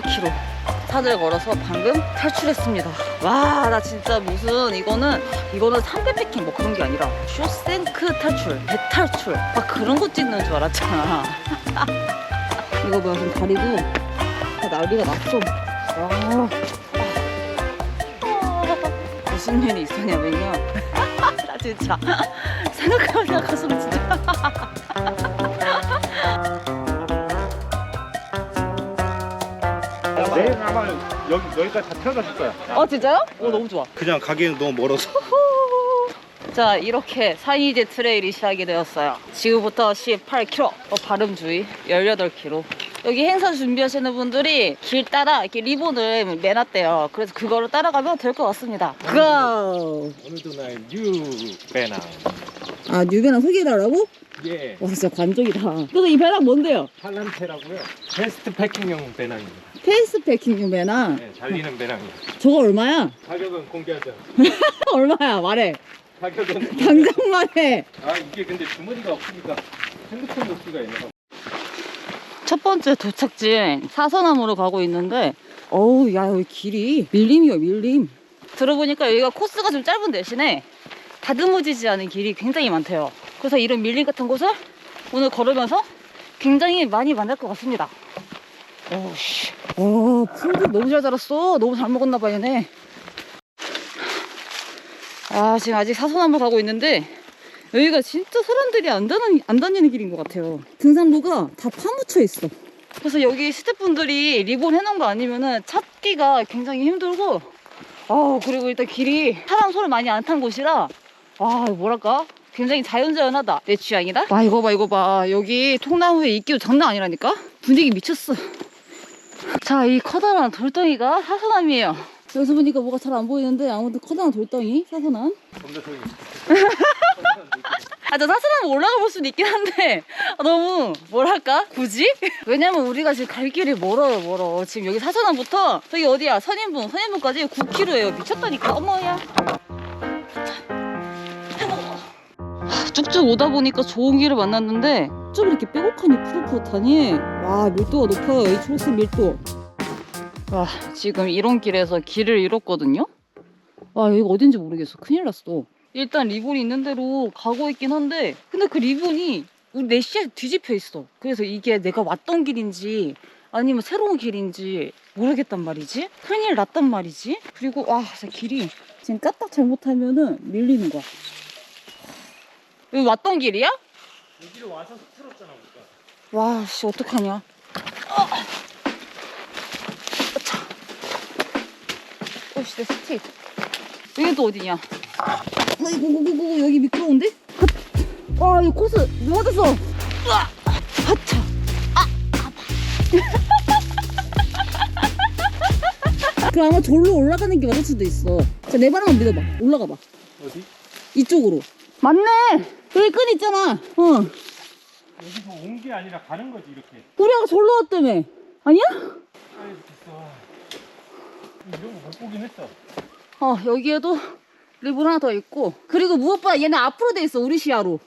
18km 산을 걸어서 방금 탈출했습니다. 와, 나 진짜 무슨 이거는 삼계패킹 뭐 그런 게 아니라 쇼생크 탈출, 대탈출 막 그런 거 찍는 줄 알았잖아. 이거 뭐야, 지금 다리도 다 난리가 났어. 무슨 일이 있었냐면요. 나 진짜 생각하면 가슴 진짜. 내일 아마 여기까지 다 태워다 줄 거야. 진짜요? 너무 좋아. 그냥 가기에는 너무 멀어서. 자, 이렇게 산이제 트레일이 시작이 되었어요. 지금부터 18km, 발음 주의 18km. 여기 행사 준비하시는 분들이 길 따라 이렇게 리본을 매놨대요. 그래서 그거를 따라가면 될 것 같습니다. 고! 오늘도 나의 뉴 배낭. 아, 뉴배낭 소개해달라고? 예. 와, 진짜 관종이다. 그래서 이 배낭 뭔데요? 팔란테라고요. 베스트 패킹용 배낭입니다. 페이스 패킹 배낭. 네, 달리는 배낭입니다. 저거 얼마야? 가격은 공개하지 않아요. 얼마야? 말해. 가격은 당장 말해. 이게 근데 주머니가 없으니까 핸드폰 넣기가 있네요. 첫 번째 도착지인 사서남으로 가고 있는데, 어우, 야, 여기 길이 밀림이요, 밀림. 들어보니까 여기가 코스가 좀 짧은 대신에 다듬어지지 않은 길이 굉장히 많대요. 그래서 이런 밀림 같은 곳을 오늘 걸으면서 굉장히 많이 만날 것 같습니다. 오씨. 풀도 너무 잘 자랐어. 너무 잘 먹었나봐, 얘네. 지금 아직 사서남으로 가고 있는데, 여기가 진짜 사람들이 안 다니는 길인 것 같아요. 등산로가 다 파묻혀 있어. 그래서 여기 스태프분들이 리본 해놓은 거 아니면은 찾기가 굉장히 힘들고, 그리고 일단 길이 사람 손을 많이 안 탄 곳이라, 뭐랄까? 굉장히 자연자연하다. 내 취향이다? 이거 봐. 여기 통나무에 이끼도 장난 아니라니까? 분위기 미쳤어. 자, 이 커다란 돌덩이가 사서남이에요. 여기서 보니까 뭐가 잘 안 보이는데, 아무튼 커다란 돌덩이, 사서남. 저 사서남 올라가 볼 수는 있긴 한데, 너무 뭐랄까? 굳이? 왜냐면 우리가 지금 갈 길이 멀어. 지금 여기 사서남부터 저기 어디야? 선인분까지 9km예요. 미쳤다니까. 어머야. 쭉쭉 오다 보니까 좋은 길을 만났는데, 좀 이렇게 빼곡하니 푸릇푸릇하니, 와, 밀도가 높아요. 이 초록색 밀도. 와, 지금 이런 길에서 길을 잃었거든요? 여기 어딘지 모르겠어. 큰일 났어. 일단 리본이 있는 대로 가고 있긴 한데, 근데 그 리본이 우리 내 시야에 뒤집혀 있어. 그래서 이게 내가 왔던 길인지 아니면 새로운 길인지 모르겠단 말이지. 큰일 났단 말이지. 그리고 진짜 길이 지금 까딱 잘못하면은 밀리는 거야. 여기 왔던 길이야? 여기로 와서 틀었잖아, 우리가. 와, 씨, 어떡하냐. 씨, 내 스틱. 여기 또 어디냐? 이거 여기 미끄러운데? 이 코스 넘어졌어. 하차. 그 아마 절로 올라가는 게 맞을 수도 있어. 자, 내 발 한번 믿어봐. 올라가봐. 어디? 이쪽으로. 맞네. 여기 끈 있잖아. 여기서 온 게 아니라 가는 거지, 이렇게. 우리 아까 절로 왔다며. 아니야? 됐어. 이런 거 못 보긴 했어. 여기에도 리본 하나 더 있고, 그리고 무엇보다 얘는 앞으로 돼 있어. 우리 시야로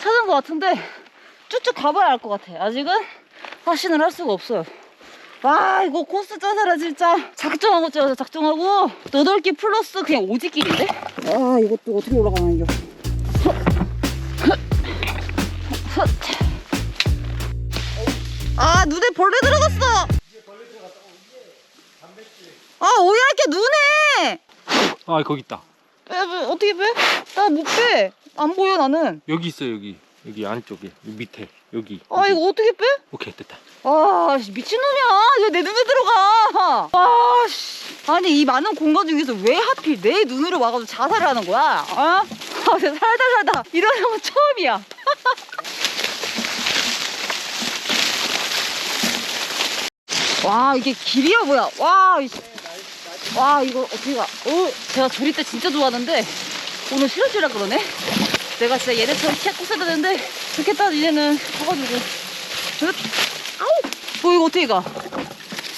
찾은 것 같은데 쭉쭉 가봐야 알 것 같아. 아직은 확신을 할 수가 없어요. 이거 코스 짜사라 진짜. 작정하고 짜서 작정하고 8개 플러스 그냥 오지길인데? 이것도 어떻게 올라가나 이거. 눈에 벌레 들어갔어. 오야게 눈에. 거기 있다. 어떻게 빼? 나 못 빼. 안 보여 나는. 여기 있어, 여기 안쪽에, 여기 밑에, 여기. 이거 어떻게 빼? 오케이, 됐다. 미친놈이야. 이거 내 눈에 들어가. 아니, 이 많은 공간 중에서 왜 하필 내 눈으로 와가지고 자살을 하는 거야? 살다 이런 형은 처음이야. 이게 길이야 뭐야? 이거 어떻게 가? 제가 조리 때 진짜 좋아하는데 오늘 싫어지라 그러네. 내가 진짜 얘네처럼 키 작고 써야 되는데 좋겠다. 이제는 가가지고. 이거 어떻게 가?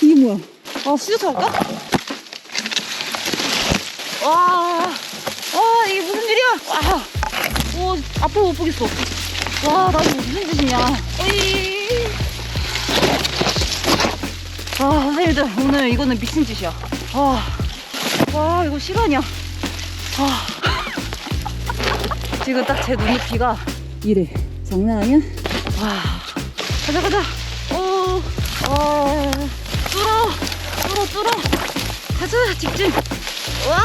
이게 뭐야? 수저차 갈까? 이게 무슨 일이야? 앞을 못 보겠어. 나 이거 무슨 짓이냐? 선생님들 오늘 이거는 미친 짓이야. 와 이거 실화냐? 지금 딱 제 눈높이가 이래. 장난 아니야? 와 가자. 뚫어. 가자 직진. 와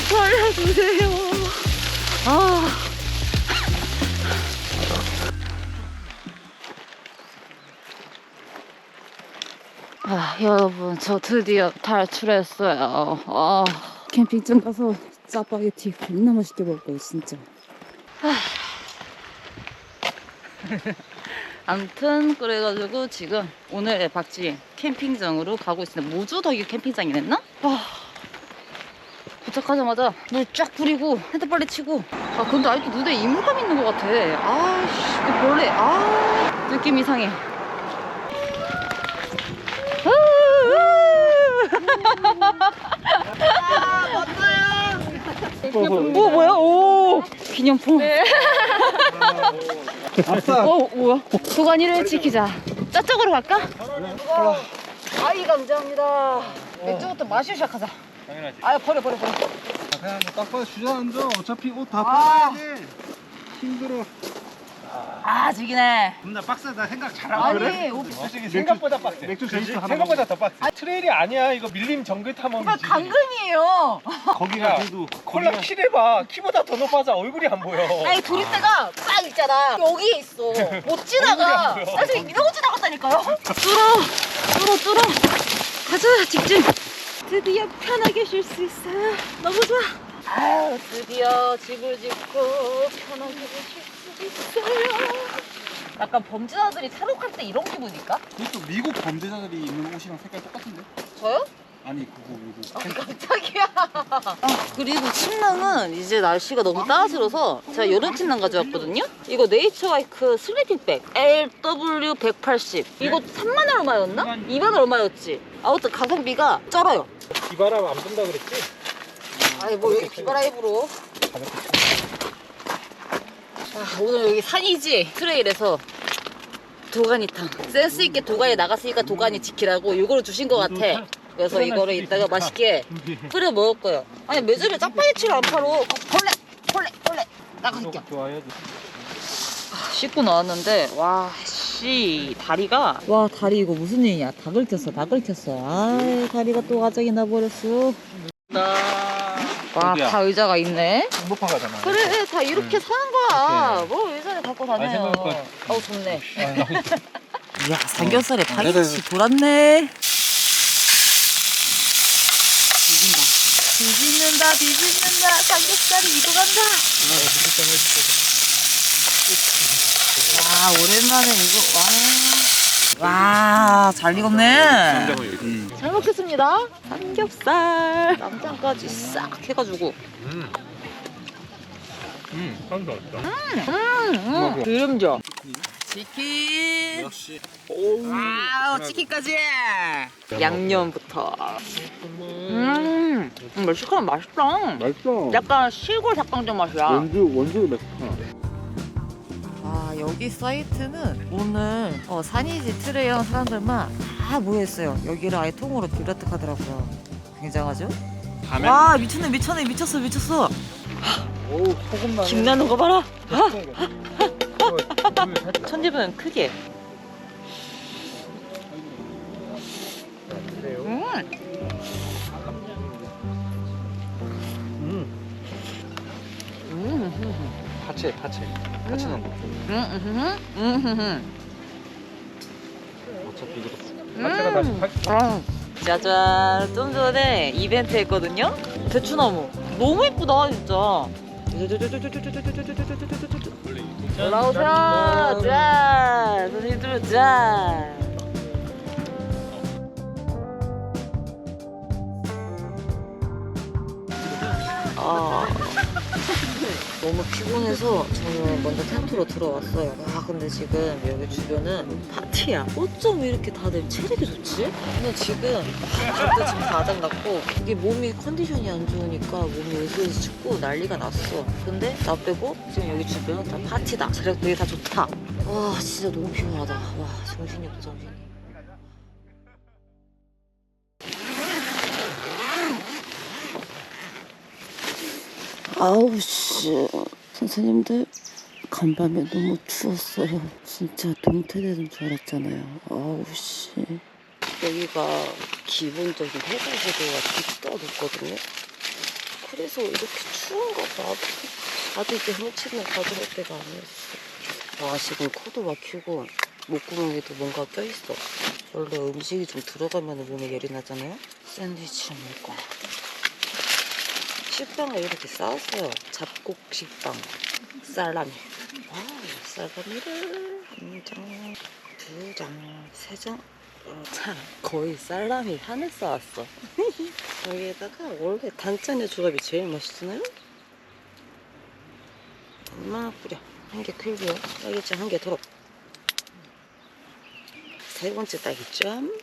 살려주세요. 여러분 저 드디어 탈출했어요. 캠핑장 가서 짜파게티 겁나 맛있게 먹을 거예요 진짜. 아무튼 그래가지고 지금 오늘 박지 캠핑장으로 가고 있습니다. 모주더기 캠핑장이랬나? 도착하자마자 물 쫙 뿌리고 핸드 빨리 치고. 근데 아직도 눈에 이물감 있는 것 같아. 그 벌레. 느낌 이상해. 뭐야? 오 기념품. 뭐야? 도가니를 지키자. 저쪽으로 갈까? 아이 감사합니다. 맥주부터 마시고 시작하자. 당연하지. 버려. 그냥 딱 봐도 주저앉아. 어차피 옷 다 빨아야 돼. 힘들어. 지기네. 겁나 빡세다. 생각 잘하고. 아니 솔직히 생각보다 빡세. 맥주 제이스 하나 생각보다 더 빡세. 트레일이 아니야. 이거 밀림 정글 탐험이지. 강금이에요. 거기가 그래도 콜라 키래봐. 키보다 더 높아서 얼굴이 안 보여. 도리대가 딱 있잖아. 여기에 있어. 못 지나가. 얼굴이 안 보여. 그래서 이러고 지나갔다니까요. 뚫어. 가자 직진. 드디어 편하게 쉴 수 있어요. 너무 좋아. 드디어 집을 짓고 편하게 쉴 수 있어요. 약간 범죄자들이 탈옥할 때 이런 기분일까? 그것도 미국 범죄자들이 입는 옷이랑 색깔 똑같은데? 저요? 아니 그거 미국. 깜짝이야. 그리고 침낭은 이제 날씨가 너무 따스러서 제가 여름 침낭 가져왔거든요. 이거 네이처하이크 슬리핑백 LW180. 이거 3만 원 얼마였나? 2만 원 얼마였지? 아무튼 가성비가 쩔어요. 비바람 안 분다 그랬지? 뭐 여기 비바람이 불어. 오늘 여기 산이지? 트레일에서 도가니탕. 센스 있게 도가니 나갔으니까 도가니 지키라고 이거를 주신 것 같아. 그래서 이거를 이따가 맛있게 끓여 먹을 거예요. 아니 매점에 짜파게티를 안 팔어. 벌레 나갈게요. 좋아해야지. 씻고 나왔는데 다리가 다리 이거 무슨 일이냐. 다 긁혔어. 다리가 또 가정이 나버렸어. 어디야? 다 의자가 있네. 행복한 거잖아. 그래 다 이렇게 사는 거야. 뭐 의자를 갖고 다녀요. 생각보다. 좋네. 이야 삼겹살에 파김치 네네네. 돌았네. 뒤집는다 삼겹살이 익어간다. 오랜만에 이거 잘 익었네. 잘 먹겠습니다. 삼겹살 남장까지 싹 해가지고 한도 없다. 기름져. 치킨. 역시. 치킨까지. 양념부터. 멕시칸 맛있다. 맛있어. 약간 시골 닭강정 맛이야. 원주 멕시칸. 여기 사이트는 오늘 산이지 트레이형 사람들만 다 모여있어요. 여기를 아예 통으로 비라특하더라고요. 굉장하죠? 미쳤어. 오 소금 나네. 김나는 거 봐라. 천집은 크게. 파채 넣은 거. 어차피 이것도 파채가 다시 짜잔. 좀 전에 이벤트 했거든요. 대추나무 너무 예쁘다 진짜. 올라오자. 짠. 선생님들 짠. 너무 피곤해서 저는 먼저 텐트로 들어왔어요. 근데 지금 여기 주변은 파티야. 어쩜 이렇게 다들 체력이 좋지? 저는 지금 진짜 지금 다 아작났고 이게 몸이 컨디션이 안 좋으니까 몸이 으스으스 춥고 난리가 났어. 근데 나 빼고 지금 여기 주변은 다 파티다. 체력 되게 다 좋다. 진짜 너무 피곤하다. 정신이 없어 정신이. 아우 씨, 선생님들 간밤에 너무 추웠어요. 진짜 동태되는 줄 알았잖아요. 아우 씨. 여기가 기본적인 해발고도가 진짜 높거든요. 그래서 이렇게 추운가 봐. 나도 이제 훔치면 가져갈 때가 아니었어. 와, 지금 코도 막히고 목구멍에도 뭔가 껴있어. 원래 음식이 좀 들어가면 몸에 열이 나잖아요. 샌드위치를 먹을 거야. 식빵을 이렇게 싸왔어요. 잡곡 식빵. 살라미. 와, 살라미를 한 장, 두 장, 세 장. 자, 거의 살라미 하나 싸왔어. 여기에다가 원래 단짠의 조합이 제일 맛있잖아요. 얼마나 뿌려? 한 개 클고요. 딸기잼 한 개 더. 세 번째 딸기잼.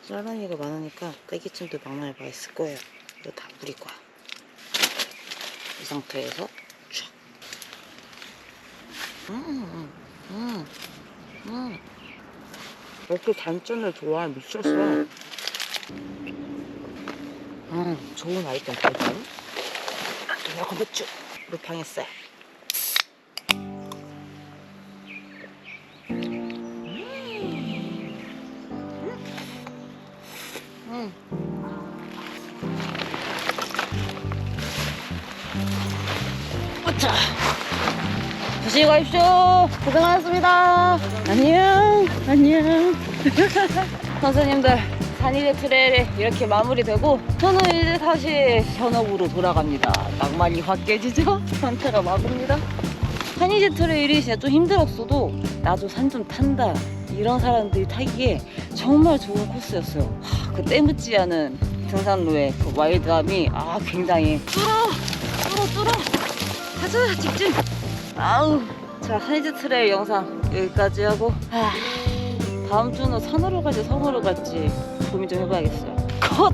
살라미가 많으니까 딸기잼도 막나야 맛있을 거예요. 이거 다 뿌릴 거야. 이 상태에서 촥. 이렇게 단짠을 좋아해 미쳤어. 좋은 아이템 발견. 도라고 맥주 루팡했어요. 자, 조심히 가십시오. 고생하셨습니다. 안녕. 안녕. 선생님들, 산이제 트레일이 이렇게 마무리되고 저는 이제 다시 현업으로 돌아갑니다. 낭만이 확 깨지죠? 산타가 마구입니다. 산이제 트레일이 진짜 좀 힘들었어도 나도 산 좀 탄다 이런 사람들이 타기에 정말 좋은 코스였어요. 그 때묻지 않은 등산로의 그 와일드함이 굉장히 뚫어 가자 집중. 아우, 자, 산이제 트레일 영상 여기까지 하고 다음 주는 산으로 갈지 섬으로 갈지 고민 좀 해봐야겠어요. 컷!